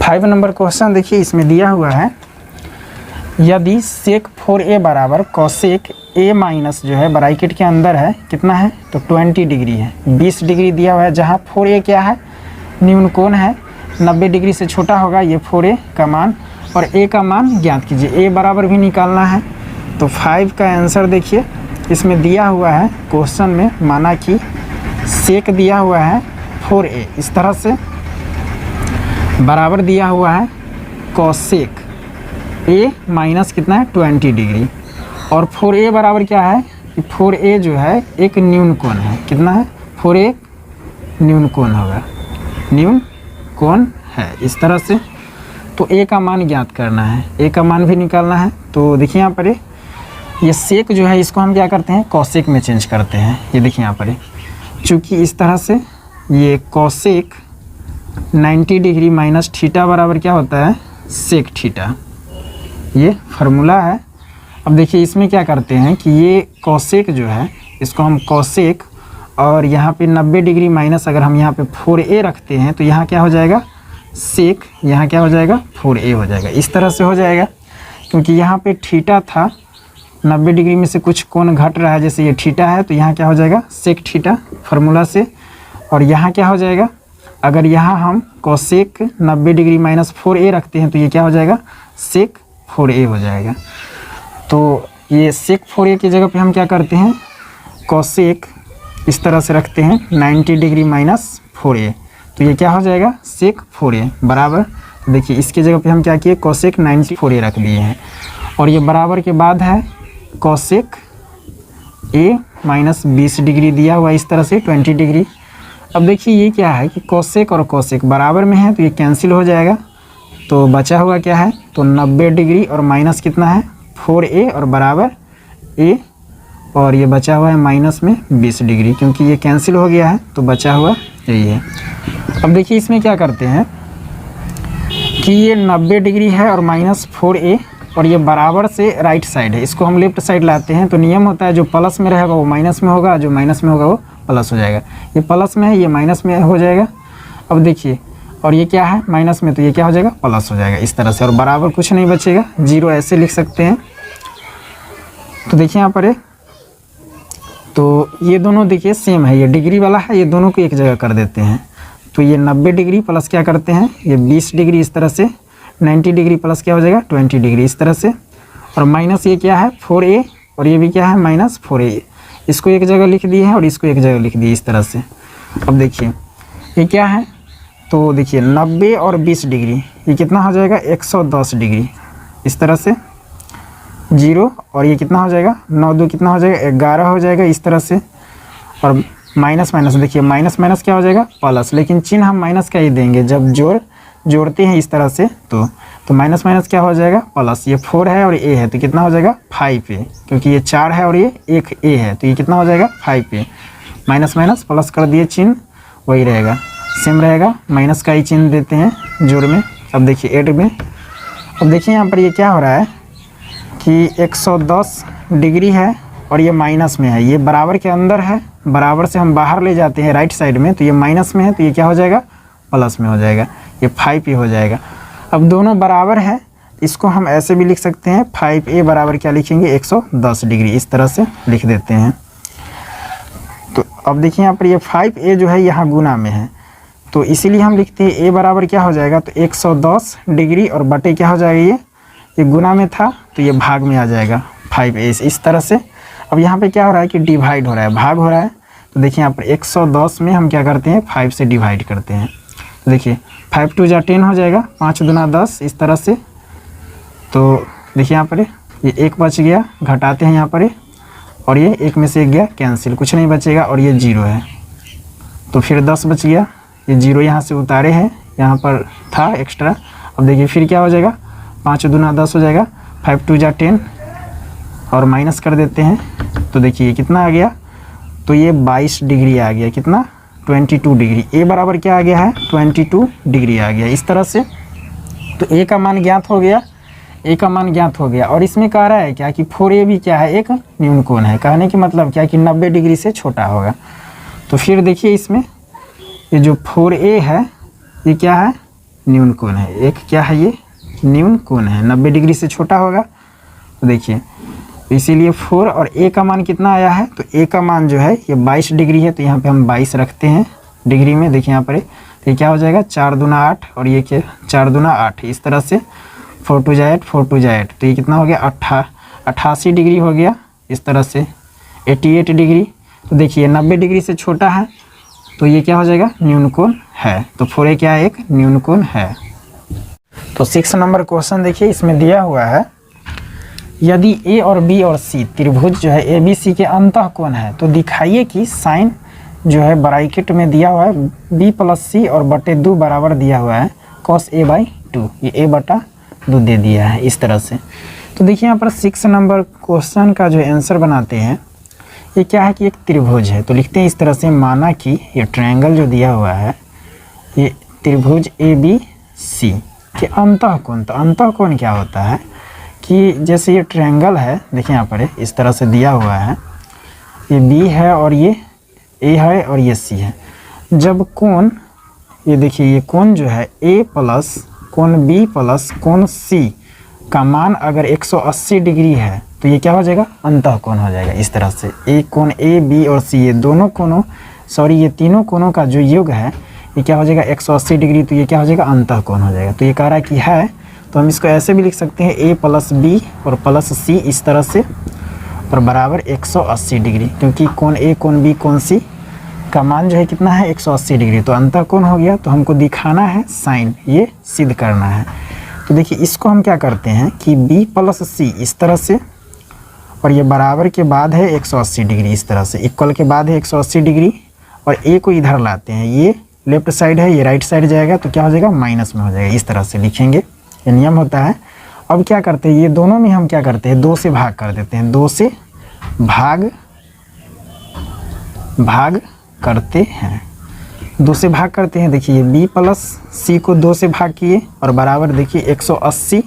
5 number question देखिए, इसमें दिया हुआ है यदि सेक 4a बराबर कॉसेक a माइनस जो है ब्रैकेट के अंदर है कितना है तो 20 डिग्री है, 20 डिग्री दिया हुआ है, जहाँ 4a क्या है न्यून कोण है, 90 डिग्री से छोटा होगा ये 4a का मान, और a का मान ज्ञात कीजिए। a बराबर भी निकालना है। तो 5 का आंसर देखिए इसमें दिया हुआ है क्वेश्चन में, माना कि सेक दिया हुआ है 4a, इस तरह से बराबर दिया हुआ है कॉसेक a माइनस कितना है 20 डिग्री, और 4a बराबर क्या है कि 4a जो है एक न्यून कोण है, कितना है 4a न्यून कोण होगा, न्यून कोण है इस तरह से। तो a का मान ज्ञात करना है, a का मान भी निकालना है। तो देखिए यहाँ पर ये सेक जो है इसको हम क्या करते हैं कॉसेक में चेंज करते हैं। ये देखिए यहाँ पर चूँकि इस तरह से ये कॉसेक 90 डिग्री माइनस थीटा बराबर क्या होता है सेक थीटा, ये फार्मूला है। अब देखिए इसमें क्या करते हैं कि ये कॉसेक जो है इसको हम कॉसेक, और यहाँ पे 90 डिग्री माइनस अगर हम यहाँ पे 4a रखते हैं तो यहाँ क्या हो जाएगा सेक, यहाँ क्या हो जाएगा 4a हो जाएगा, इस तरह से हो जाएगा। क्योंकि यहाँ पे थीटा था, 90 डिग्री में से कुछ कोण घट रहा है, जैसे ये थीटा है तो यहाँ क्या हो जाएगा सेक थीटा फार्मूला से, और यहाँ क्या हो जाएगा अगर यहाँ हम कॉसेक 90 डिग्री माइनस 4a रखते हैं तो ये क्या हो जाएगा सेक 4a हो जाएगा। तो ये सेक 4a की जगह पे हम क्या करते हैं कॉसेक इस तरह से रखते हैं 90 डिग्री माइनस 4a, तो ये क्या हो जाएगा सेक 4a बराबर, देखिए इसके जगह पे हम क्या किए कॉसेक 90 4a रख दिए हैं, और ये बराबर के बाद है कॉसेक a माइनस 20 डिग्री दिया हुआ इस तरह से 20 डिग्री। अब देखिए ये क्या है कि कॉसेक और कॉसेक बराबर में है तो ये कैंसिल हो जाएगा, तो बचा हुआ क्या है तो 90 डिग्री और माइनस कितना है 4a और बराबर a, और ये बचा हुआ है माइनस में 20 डिग्री, क्योंकि ये कैंसिल हो गया है तो बचा हुआ यही है। अब देखिए इसमें क्या करते हैं कि ये 90 डिग्री है और माइनस 4a, और ये बराबर से राइट साइड है, इसको हम लेफ्ट साइड लाते हैं। तो नियम होता है जो प्लस में रहेगा वो माइनस में होगा, जो माइनस में होगा वो प्लस हो जाएगा। ये प्लस में है ये माइनस में हो जाएगा। अब देखिए और ये क्या है माइनस में, तो ये क्या हो जाएगा प्लस हो जाएगा इस तरह से, और बराबर कुछ नहीं बचेगा, जीरो ऐसे लिख सकते हैं। तो देखिए यहाँ पर तो ये दोनों देखिए सेम है, ये डिग्री वाला है, ये दोनों को एक जगह कर देते हैं। तो ये 90 डिग्री प्लस क्या करते हैं ये 20 डिग्री इस तरह से, 90 डिग्री प्लस क्या हो जाएगा 20 डिग्री इस तरह से, और माइनस ये क्या है 4a, और ये भी क्या है माइनस 4a, इसको एक जगह लिख दिए हैं और इसको एक जगह लिख दिए इस तरह से। अब देखिए ये क्या है तो देखिए 90 और 20 डिग्री ये कितना हो जाएगा 110 डिग्री इस तरह से, जीरो, और ये कितना हो जाएगा 9 2 कितना हो जाएगा 11 हो जाएगा इस तरह से, और माइनस माइनस देखिए माइनस माइनस क्या हो जाएगा प्लस, लेकिन चिन्ह हम माइनस का ही देंगे जब जोड़ते हैं इस तरह से। तो माइनस माइनस क्या हो जाएगा प्लस, ये 4 है और a है तो कितना हो जाएगा 5a, क्योंकि ये 4 है और ये एक a है तो ये कितना हो जाएगा 5a, माइनस माइनस प्लस कर दिए, चिन्ह वही रहेगा सेम रहेगा, माइनस का ही चिन्ह देते हैं जोड़ में। अब देखिए एड में, अब देखिए यहाँ पर ये क्या हो रहा है कि 110 डिग्री है और ये माइनस में है, ये बराबर के अंदर है, बराबर से हम बाहर ले जाते हैं राइट साइड में, तो ये माइनस में है तो ये क्या हो जाएगा प्लस में हो जाएगा, ये 5a हो जाएगा। अब दोनों बराबर है, इसको हम ऐसे भी लिख सकते हैं 5a बराबर क्या लिखेंगे 110 डिग्री इस तरह से लिख देते हैं। तो अब देखिए यहाँ पर ये 5a जो है यहाँ गुना में है, तो इसीलिए हम लिखते हैं a बराबर क्या हो जाएगा तो 110 डिग्री और बटे क्या हो जाएगा ये गुना में था तो ये भाग में आ जाएगा 5a इस तरह से। अब यहाँ पे क्या हो रहा है कि डिवाइड हो रहा है, भाग हो रहा है, तो देखिए यहाँ पर 110 में हम क्या करते हैं 5 से डिवाइड करते हैं, तो देखिए 5 2 10 हो जाएगा, 5 दूना 10 इस तरह से। तो देखिए यहाँ पर ये 1 बच गया, घटाते हैं यहाँ पर, और ये 1 में से 1 गया कैंसिल, कुछ नहीं बचेगा, और ये 0 है तो फिर 10 बच गया, ये 0 यहाँ से उतारे हैं, यहाँ पर था एक्स्ट्रा। अब देखिए फिर क्या हो जाएगा 5 दूना 10 हो जाएगा, 5 2 10 और माइनस कर देते हैं, तो देखिए ये कितना आ गया तो ये 22 डिग्री आ गया, कितना 22 डिग्री, a बराबर क्या आ गया है 22 डिग्री आ गया इस तरह से। तो a का मान ज्ञात हो गया, a का मान ज्ञात हो गया, और इसमें कह रहा है क्या कि 4a भी क्या है एक न्यून कोण है, कहने की मतलब क्या कि 90 डिग्री से छोटा होगा। तो फिर देखिए इसमें ये जो 4a है ये क्या है न्यून कोण है, एक क्या है ये न्यून कोण है, 90 डिग्री से छोटा होगा। तो देखिए इसीलिए 4 और ए का मान कितना आया है, तो ए का मान जो है ये 22 डिग्री है, तो यहाँ पे हम 22 रखते हैं डिग्री में। देखिए यहाँ पर तो ये क्या हो जाएगा 4 दूना 8 और ये क्या 4 दूना 8, इस तरह से 4 2 जा 8 4 2 जा 8, तो ये कितना हो गया 88 डिग्री हो गया, इस तरह से 88 डिग्री। तो देखिए 90 डिग्री से छोटा है तो ये क्या हो जाएगा न्यून कोण है, तो 4a क्या है एक न्यून कोण है। तो 6 नंबर क्वेश्चन देखिए इसमें दिया हुआ है यदि ए और बी और सी त्रिभुज जो है ए बी सी के अंतः कोण है तो दिखाइए कि साइन जो है ब्रैकेट में दिया हुआ है b प्लस सी और बटे 2 बराबर दिया हुआ है cos a बाई 2, ये a बटा 2 दे दिया है इस तरह से। तो देखिए यहाँ पर 6 नंबर क्वेश्चन का जो आंसर बनाते हैं ये क्या है कि एक त्रिभुज है, तो लिखते हैं इस तरह से, माना कि ये ट्रायंगल जो दिया हुआ है ये त्रिभुज ए बी सी के अंतः कोण। तो अंतः कोण क्या होता है कि जैसे ये ट्रायंगल है, देखिए यहाँ पर इस तरह से दिया हुआ है, ये बी है और ये ए है और ये सी है। जब कोण ये देखिए ये कोण जो है ए प्लस कोण बी प्लस कोण सी का मान अगर 180 डिग्री है तो ये क्या हो जाएगा अंतः कोण हो जाएगा इस तरह से। एक कोण ए बी और सी ये दोनों कोणों ये तीनों कोणों का जो योग है ये क्या हो जाएगा 180 डिग्री, तो ये क्या हो जाएगा अंतः कोण हो जाएगा। तो ये कह रहा है कि है, तो हम इसको ऐसे भी लिख सकते हैं ए प्लस बी और प्लस सी इस तरह से और बराबर 180 डिग्री, क्योंकि कोण ए कोण बी कोण सी का मान जो है कितना है 180 डिग्री, तो अंतः कोण हो गया। तो हमको दिखाना है साइन, ये सिद्ध करना है। तो देखिए इसको हम क्या करते हैं कि b प्लस सी इस तरह से और ये बराबर के बाद है 180 डिग्री इस तरह से, इक्वल के बाद है 180 डिग्री और a को इधर लाते हैं, ये लेफ्ट साइड है ये राइट साइड जाएगा, तो क्या हो जाएगा माइनस में हो जाएगा, इस तरह से लिखेंगे, ये नियम होता है। अब क्या करते हैं ये दोनों में हम क्या करते हैं 2 से भाग कर देते हैं, 2 से भाग करते हैं, 2 से भाग करते हैं। देखिए b प्लस सी को 2 से भाग किए और बराबर देखिए 180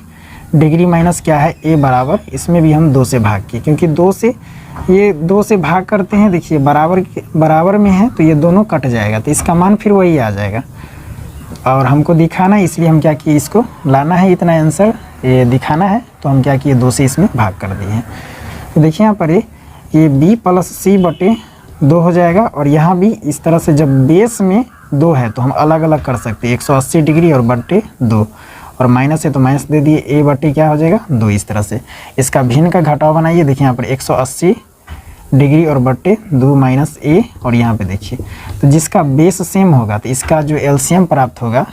डिग्री माइनस क्या है a बराबर, इसमें भी हम 2 से भाग किए, क्योंकि 2 से भाग करते हैं। देखिए बराबर में है तो ये दोनों कट जाएगा, तो इसका मान फिर वही आ जाएगा और हमको दिखाना है, इसलिए हम क्या किए इसको लाना है, इतना आंसर ये दिखाना है, तो हम क्या किए 2 से इसमें भाग कर दिए हैं। तो देखिए यहाँ पर ये b प्लस सी बटे 2 हो जाएगा और यहाँ भी इस तरह से जब बेस में 2 है तो हम अलग अलग कर सकते हैं, 180 डिग्री और बटे 2 और माइनस है तो माइनस दे दिए, a बटे क्या हो जाएगा 2 इस तरह से। इसका भिन्न का घटाव बनाइए, देखिए यहाँ पर 180 डिग्री और बटे 2 माइनस a और यहाँ पे देखिए, तो जिसका बेस सेम होगा तो इसका जो एलसीएम प्राप्त होगा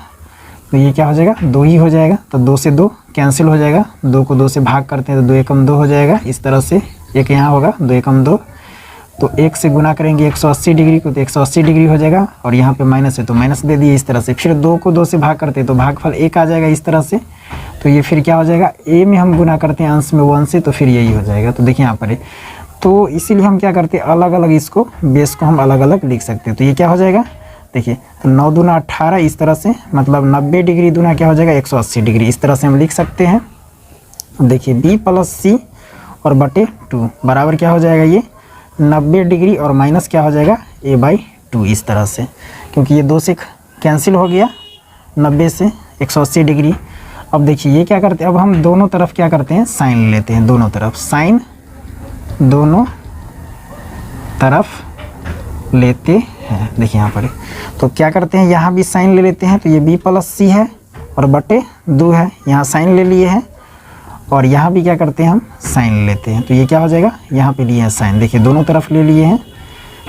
तो ये क्या हो जाएगा 2 ही हो जाएगा, तो 2 से 2 कैंसिल हो जाएगा, 2 को 2 से भाग करते हैं तो 2 एकम 2 हो जाएगा इस तरह से, एक यहाँ होगा 2 एकम 2, तो 1 से गुना करेंगे 180 डिग्री को तो 180 डिग्री हो जाएगा और यहाँ पे माइनस है तो माइनस दे दिए इस तरह से। फिर 2 को 2 से भाग करते हैं तो भागफल 1 आ जाएगा इस तरह से, तो ये फिर क्या हो जाएगा a में हम गुना करते हैं अंश में 1 से, तो फिर यही हो जाएगा। तो देखिए यहाँ पर तो इसीलिए हम क्या करते हैं अलग अलग इसको बेस को हम अलग अलग लिख सकते हैं। तो ये क्या हो जाएगा देखिए, तो 9 दूना 18 इस तरह से, मतलब 90 डिग्री दूना क्या हो जाएगा 180 डिग्री, इस तरह से हम लिख सकते हैं। देखिए b प्लस सी और बटे 2 बराबर क्या हो जाएगा ये 90 डिग्री और माइनस क्या हो जाएगा a बाई 2 इस तरह से, क्योंकि ये 2 से कैंसिल हो गया 90 से 180 डिग्री। अब देखिए ये क्या करते हैं, अब हम दोनों तरफ क्या करते हैं साइन लेते हैं, दोनों तरफ साइन दोनों तरफ लेते हैं। देखिए यहाँ पर तो क्या करते हैं यहाँ भी साइन ले लेते हैं, तो ये b प्लस सी है और बटे 2 है, यहाँ साइन ले लिए हैं और यहाँ भी क्या करते हैं हम साइन लेते हैं, तो ये क्या हो जाएगा यहाँ पे लिए हैं साइन, देखिए दोनों तरफ ले लिए हैं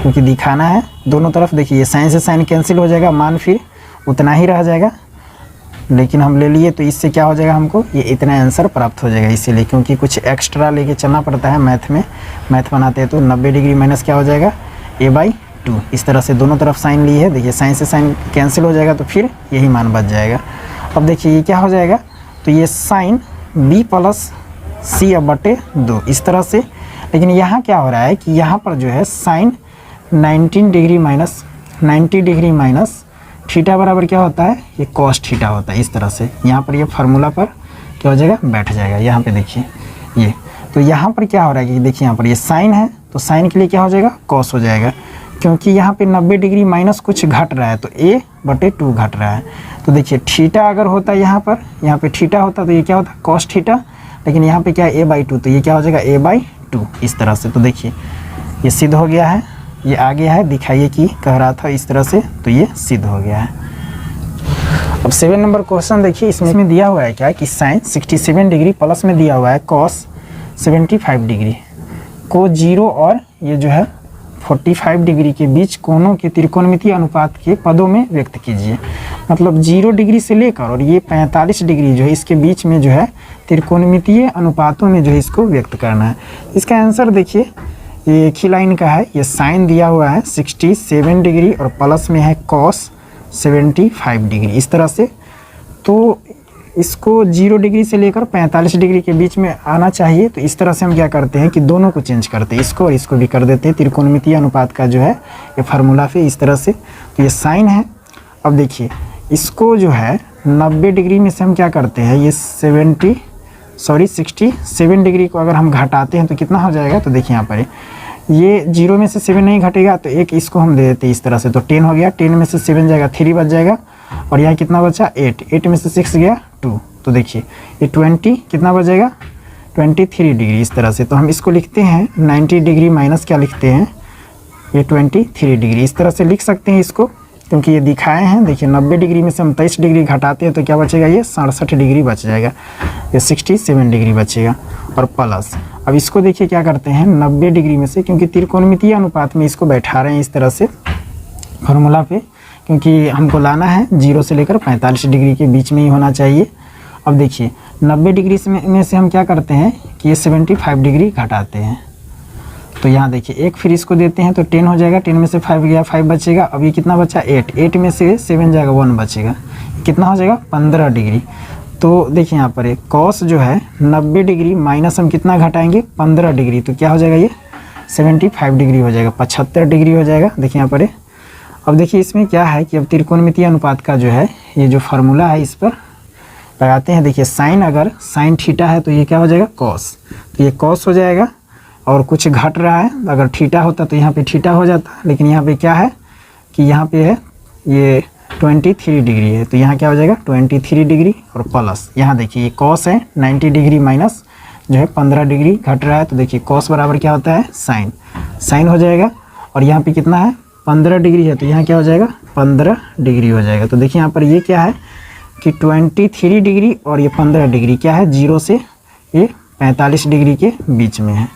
क्योंकि दिखाना है दोनों तरफ। देखिए ये साइन से साइन कैंसिल हो जाएगा, मान फिर उतना ही रह जाएगा, लेकिन हम ले लिए तो इससे क्या हो जाएगा हमको ये इतना आंसर प्राप्त हो जाएगा, इसीलिए क्योंकि कुछ एक्स्ट्रा लेके चलना पड़ता है मैथ में, मैथ बनाते हैं तो 90 डिग्री माइनस क्या हो जाएगा a बाई 2 इस तरह से दोनों तरफ साइन ली है। देखिए साइन से साइन कैंसिल हो जाएगा तो फिर यही मान बच जाएगा। अब देखिए ये क्या हो जाएगा, तो ये साइन b प्लस सी अब बटे 2 इस तरह से, लेकिन यहाँ क्या हो रहा है कि यहाँ पर जो है साइन 90 डिग्री माइनस थीटा बराबर क्या होता है ये कॉस थीटा होता है इस तरह से। यहाँ पर ये फार्मूला पर क्या हो जाएगा बैठ जाएगा, यहाँ पे देखिए ये, तो यहाँ पर क्या हो रहा है कि देखिए यहाँ पर ये साइन है तो साइन के लिए क्या हो जाएगा कॉस हो जाएगा, क्योंकि यहाँ पे 90 डिग्री माइनस कुछ घट रहा है तो a/2 घट रहा है। तो देखिए थीटा अगर होता यहाँ पे थीटा होता तो ये क्या होता cos थीटा, लेकिन यहाँ पे क्या है a/2, तो ये क्या हो जाएगा a/2 इस तरह से। तो देखिए ये सिद्ध हो गया है, ये आ गया है, दिखाइए कि कह रहा था इस तरह से, तो ये सिद्ध हो गया है। अब 7 नंबर क्वेश्चन देखिए, इसमें दिया हुआ है क्या कि साइन 67 डिग्री प्लस में दिया हुआ है कॉस 75 डिग्री को 0 और ये जो है 45 डिग्री के बीच कोणों के त्रिकोणमितीय अनुपात के पदों में व्यक्त कीजिए। मतलब 0 डिग्री से लेकर और ये 45 डिग्री जो है इसके बीच में जो है त्रिकोणमितीय अनुपातों में जो है इसको व्यक्त करना है। इसका आंसर देखिए ये एक ही लाइन का है, ये साइन दिया हुआ है 67 डिग्री और प्लस में है कॉस 75 डिग्री इस तरह से। तो इसको 0 डिग्री से लेकर 45 डिग्री के बीच में आना चाहिए। तो इस तरह से हम क्या करते हैं कि दोनों को चेंज करते हैं, इसको और इसको भी कर देते हैं त्रिकोणमितीय अनुपात का जो है ये फार्मूला पे इस तरह से। तो ये साइन है। अब देखिए इसको जो है 90 डिग्री में से हम क्या करते हैं, ये 67 डिग्री को अगर हम घटाते हैं तो कितना हो जाएगा। तो देखिए यहाँ पर ये 0 में से 7 नहीं घटेगा तो एक इसको हम दे देते हैं इस तरह से, तो 10 हो गया, 10 में से 7 जाएगा 3 बच जाएगा और यहाँ कितना बचा 8 में से 6 गया 2। तो देखिए ये 20 कितना बचेगा 23 डिग्री इस तरह से। तो हम इसको लिखते हैं 90 डिग्री माइनस क्या लिखते हैं ये 23 डिग्री इस तरह से लिख सकते हैं इसको, क्योंकि ये दिखाए हैं। देखिए 90 डिग्री में से हम 23 डिग्री घटाते हैं तो क्या बचेगा ये 67 डिग्री बच जाएगा, ये 67 डिग्री बचेगा और प्लस। अब इसको देखिए क्या करते हैं 90 डिग्री में से, क्योंकि त्रिकोणमितीय अनुपात में इसको बैठा रहे हैं इस तरह से फार्मूला पे, क्योंकि हमको लाना है 0 से लेकर 45 डिग्री के बीच में ही होना चाहिए। अब देखिए 90 डिग्री में से हम क्या करते हैं कि ये 75 डिग्री घटाते हैं। तो यहाँ देखिए एक फिर इसको देते हैं तो 10 हो जाएगा, 10 में से 5 गया 5 बचेगा। अब ये कितना बचा 8 में से 7 जाएगा 1 बचेगा, कितना हो जाएगा 15 डिग्री। तो देखिए यहाँ पर कॉस जो है 90 डिग्री माइनस हम कितना घटाएंगे 15 डिग्री, तो क्या हो जाएगा ये 75 डिग्री हो जाएगा, 75 डिग्री हो जाएगा। देखिए यहाँ पर अब देखिए इसमें क्या है कि अब त्रिकोणमितीय अनुपात का जो है ये जो फार्मूला है इस पर लगाते हैं। देखिए साइन अगर साइन थीटा है तो ये क्या हो जाएगा कॉस, तो ये कॉस हो जाएगा और कुछ घट रहा है, अगर थीटा होता तो यहाँ पे थीटा हो जाता, लेकिन यहाँ पे क्या है कि यहाँ पे है ये 23 डिग्री है तो यहाँ क्या हो जाएगा 23 डिग्री और प्लस। यहाँ देखिए ये कॉस है 90 डिग्री माइनस जो है 15 डिग्री घट रहा है, तो देखिए कॉस बराबर क्या होता है साइन हो जाएगा। और यहाँ पे कितना है 15 डिग्री है तो यहाँ क्या हो जाएगा 15 डिग्री हो जाएगा। तो देखिए यहाँ पर ये क्या है कि 23 डिग्री और ये 15 डिग्री क्या है 0 से ये 45 डिग्री के बीच में है।